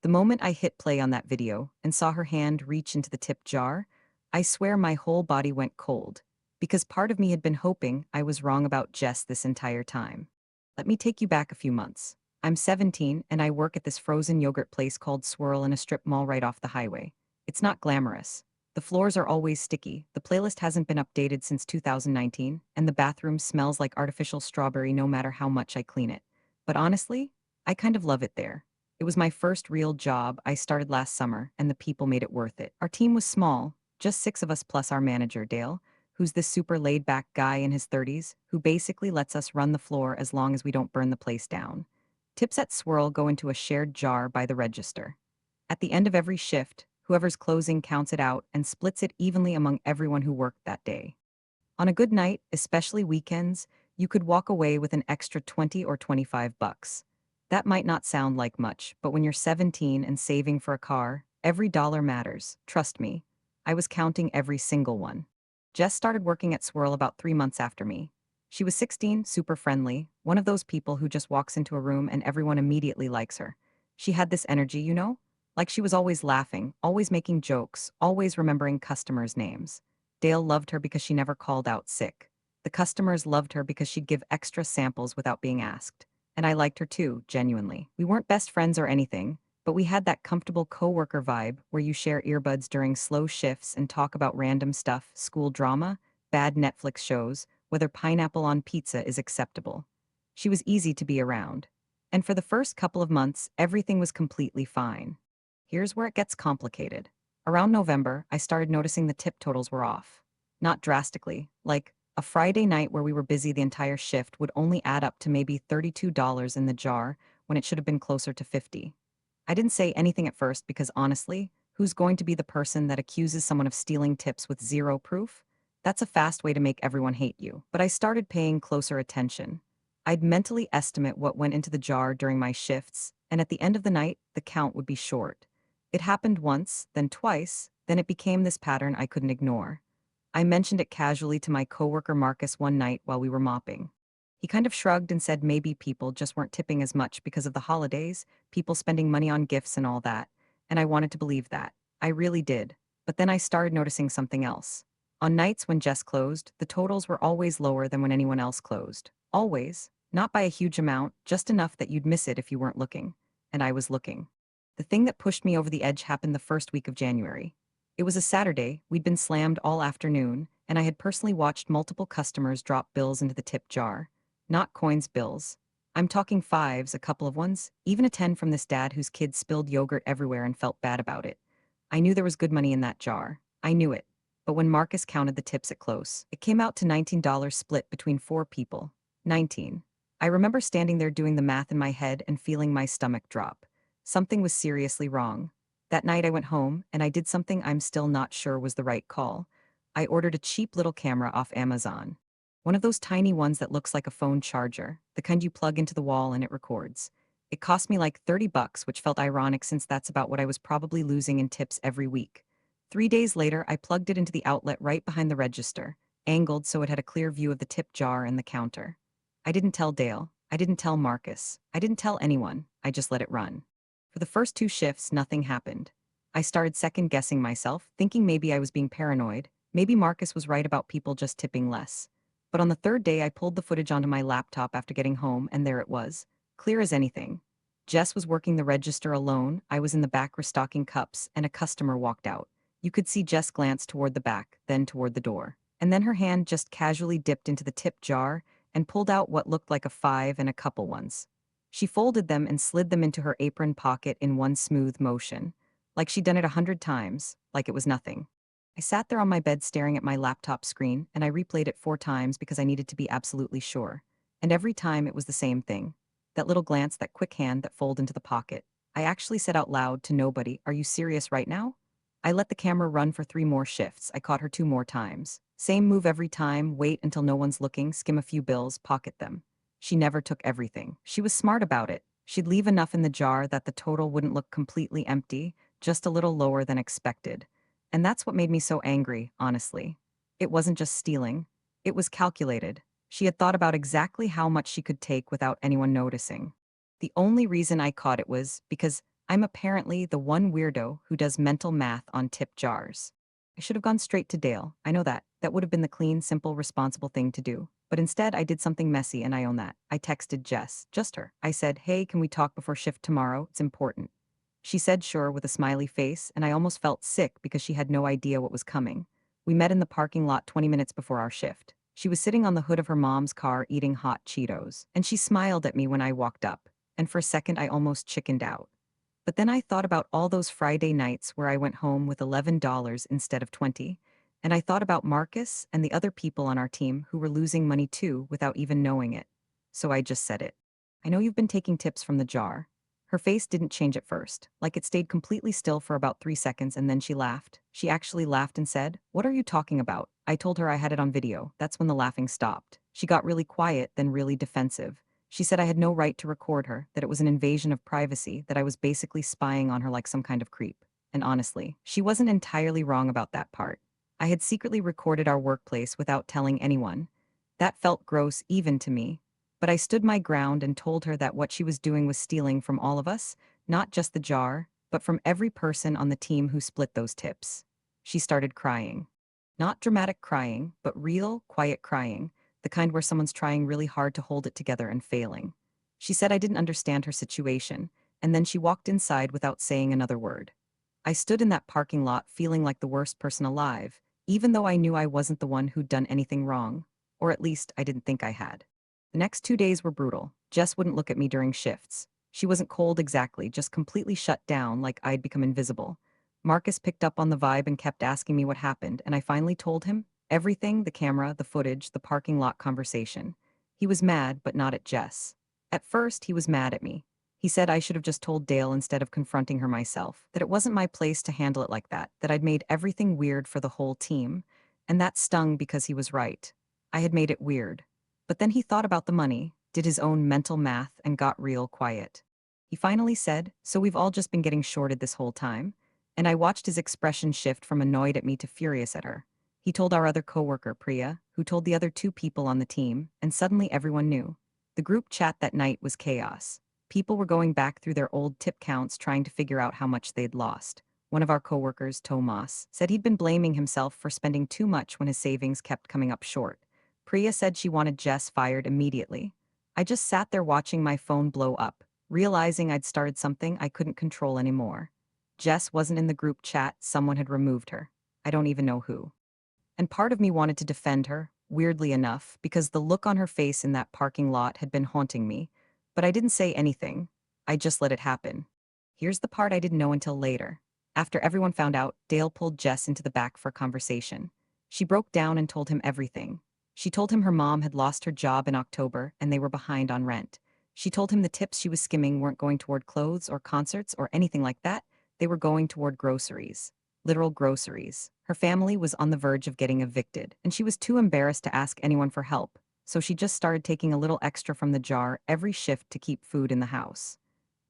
The moment I hit play on that video and saw her hand reach into the tip jar, I swear my whole body went cold, because part of me had been hoping I was wrong about Jess this entire time. Let me take you back a few months. I'm 17 and I work at this frozen yogurt place called Swirl in a strip mall right off the highway. It's not glamorous. The floors are always sticky, the playlist hasn't been updated since 2019, and the bathroom smells like artificial strawberry no matter how much I clean it. But honestly, I kind of love it there. It was my first real job. I started last summer, and the people made it worth it. Our team was small, just six of us plus our manager, Dale, who's this super laid-back guy in his 30s, who basically lets us run the floor as long as we don't burn the place down. Tips at Swirl go into a shared jar by the register. At the end of every shift, whoever's closing counts it out and splits it evenly among everyone who worked that day. On a good night, especially weekends, you could walk away with an extra 20 or 25 bucks. That might not sound like much, but when you're 17 and saving for a car, every dollar matters. Trust me. I was counting every single one. Jess started working at Swirl about 3 months after me. She was 16, super friendly, one of those people who just walks into a room and everyone immediately likes her. She had this energy, like she was always laughing, always making jokes, always remembering customers' names. Dale loved her because she never called out sick. The customers loved her because she'd give extra samples without being asked. And I liked her too, genuinely. We weren't best friends or anything, but we had that comfortable coworker vibe where you share earbuds during slow shifts and talk about random stuff, school drama, bad Netflix shows, whether pineapple on pizza is acceptable. She was easy to be around. And for the first couple of months, everything was completely fine. Here's where it gets complicated. Around November, I started noticing the tip totals were off. Not drastically, like a Friday night where we were busy the entire shift would only add up to maybe $32 in the jar when it should have been closer to 50. I didn't say anything at first because honestly, who's going to be the person that accuses someone of stealing tips with zero proof? That's a fast way to make everyone hate you. But I started paying closer attention. I'd mentally estimate what went into the jar during my shifts, and at the end of the night, the count would be short. It happened once, then twice, then it became this pattern I couldn't ignore. I mentioned it casually to my coworker Marcus one night while we were mopping. He kind of shrugged and said maybe people just weren't tipping as much because of the holidays, people spending money on gifts and all that, and I wanted to believe that. I really did. But then I started noticing something else. On nights when Jess closed, the totals were always lower than when anyone else closed. Always. Not by a huge amount, just enough that you'd miss it if you weren't looking. And I was looking. The thing that pushed me over the edge happened the first week of January. It was a Saturday, we'd been slammed all afternoon, and I had personally watched multiple customers drop bills into the tip jar. Not coins bills. I'm talking fives, a couple of ones, even a 10 from this dad whose kid spilled yogurt everywhere and felt bad about it. I knew there was good money in that jar. I knew it. But when Marcus counted the tips at close, it came out to $19 split between four people. 19. I remember standing there doing the math in my head and feeling my stomach drop. Something was seriously wrong. That night I went home and I did something I'm still not sure was the right call. I ordered a cheap little camera off Amazon. One of those tiny ones that looks like a phone charger, the kind you plug into the wall and it records. It cost me like 30 bucks, which felt ironic since that's about what I was probably losing in tips every week. 3 days later, I plugged it into the outlet right behind the register, angled so it had a clear view of the tip jar and the counter. I didn't tell Dale. I didn't tell Marcus. I didn't tell anyone. I just let it run. For the first two shifts, nothing happened. I started second-guessing myself, thinking maybe I was being paranoid. Maybe Marcus was right about people just tipping less. But on the third day, I pulled the footage onto my laptop after getting home, and there it was. Clear as anything. Jess was working the register alone, I was in the back restocking cups, and a customer walked out. You could see Jess glance toward the back, then toward the door. And then her hand just casually dipped into the tip jar and pulled out what looked like a five and a couple ones. She folded them and slid them into her apron pocket in one smooth motion, like she'd done it 100 times, like it was nothing. I sat there on my bed staring at my laptop screen, and I replayed it 4 times because I needed to be absolutely sure. And every time it was the same thing. That little glance, that quick hand that folded into the pocket. I actually said out loud to nobody, "Are you serious right now?" I let the camera run for 3 more shifts. I caught her 2 more times. Same move every time, wait until no one's looking, skim a few bills, pocket them. She never took everything. She was smart about it. She'd leave enough in the jar that the total wouldn't look completely empty, just a little lower than expected. And that's what made me so angry, honestly. It wasn't just stealing. It was calculated. She had thought about exactly how much she could take without anyone noticing. The only reason I caught it was because I'm apparently the one weirdo who does mental math on tip jars. I should have gone straight to Dale. I know that. That would have been the clean, simple, responsible thing to do. But instead, I did something messy and I own that. I texted Jess, just her. I said, hey, can we talk before shift tomorrow? It's important. She said sure with a smiley face, and I almost felt sick because she had no idea what was coming. We met in the parking lot 20 minutes before our shift. She was sitting on the hood of her mom's car eating hot Cheetos, and she smiled at me when I walked up, and for a second I almost chickened out. But then I thought about all those Friday nights where I went home with $11 instead of 20, and I thought about Marcus and the other people on our team who were losing money too without even knowing it. So I just said it. I know you've been taking tips from the jar. Her face didn't change at first, like it stayed completely still for about 3 seconds and then she laughed. She actually laughed and said, what are you talking about? I told her I had it on video. That's when the laughing stopped. She got really quiet, then really defensive. She said I had no right to record her, that it was an invasion of privacy, that I was basically spying on her like some kind of creep. And honestly, she wasn't entirely wrong about that part. I had secretly recorded our workplace without telling anyone. That felt gross even to me. But I stood my ground and told her that what she was doing was stealing from all of us, not just the jar, but from every person on the team who split those tips. She started crying. Not dramatic crying, but real, quiet crying, the kind where someone's trying really hard to hold it together and failing. She said I didn't understand her situation, and then she walked inside without saying another word. I stood in that parking lot feeling like the worst person alive, even though I knew I wasn't the one who'd done anything wrong, or at least I didn't think I had. The next 2 days were brutal. Jess wouldn't look at me during shifts. She wasn't cold exactly, just completely shut down like I'd become invisible. Marcus picked up on the vibe and kept asking me what happened, and I finally told him everything: the camera, the footage, the parking lot conversation. He was mad, but not at Jess. At first, he was mad at me. He said I should have just told Dale instead of confronting her myself, that it wasn't my place to handle it like that I'd made everything weird for the whole team. And that stung because he was right. I had made it weird. But then he thought about the money, did his own mental math, and got real quiet. He finally said, so we've all just been getting shorted this whole time? And I watched his expression shift from annoyed at me to furious at her. He told our other coworker, Priya, who told the other two people on the team, and suddenly everyone knew. The group chat that night was chaos. People were going back through their old tip counts trying to figure out how much they'd lost. One of our coworkers, Tomas, said he'd been blaming himself for spending too much when his savings kept coming up short. Priya said she wanted Jess fired immediately. I just sat there watching my phone blow up, realizing I'd started something I couldn't control anymore. Jess wasn't in the group chat, someone had removed her. I don't even know who. And part of me wanted to defend her, weirdly enough, because the look on her face in that parking lot had been haunting me. But I didn't say anything. I just let it happen. Here's the part I didn't know until later. After everyone found out, Dale pulled Jess into the back for a conversation. She broke down and told him everything. She told him her mom had lost her job in October and they were behind on rent. She told him the tips she was skimming weren't going toward clothes or concerts or anything like that. They were going toward groceries. Literal groceries. Her family was on the verge of getting evicted, and she was too embarrassed to ask anyone for help, so she just started taking a little extra from the jar every shift to keep food in the house.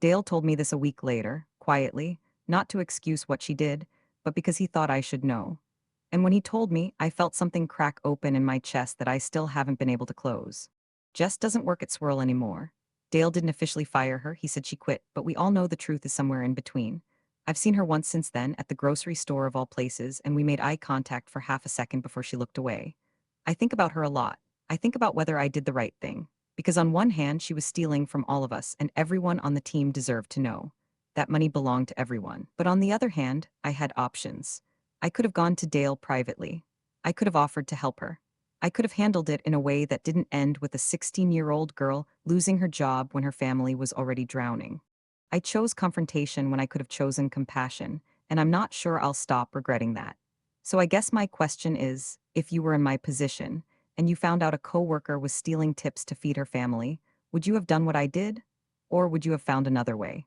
Dale told me this a week later, quietly, not to excuse what she did, but because he thought I should know. And when he told me, I felt something crack open in my chest that I still haven't been able to close. Jess doesn't work at Swirl anymore. Dale didn't officially fire her, he said she quit, but we all know the truth is somewhere in between. I've seen her once since then, at the grocery store of all places, and we made eye contact for half a second before she looked away. I think about her a lot. I think about whether I did the right thing. Because on one hand, she was stealing from all of us, and everyone on the team deserved to know. That money belonged to everyone. But on the other hand, I had options. I could have gone to Dale privately. I could have offered to help her. I could have handled it in a way that didn't end with a 16-year-old girl losing her job when her family was already drowning. I chose confrontation when I could have chosen compassion, and I'm not sure I'll stop regretting that. So I guess my question is, if you were in my position, and you found out a coworker was stealing tips to feed her family, would you have done what I did? Or would you have found another way?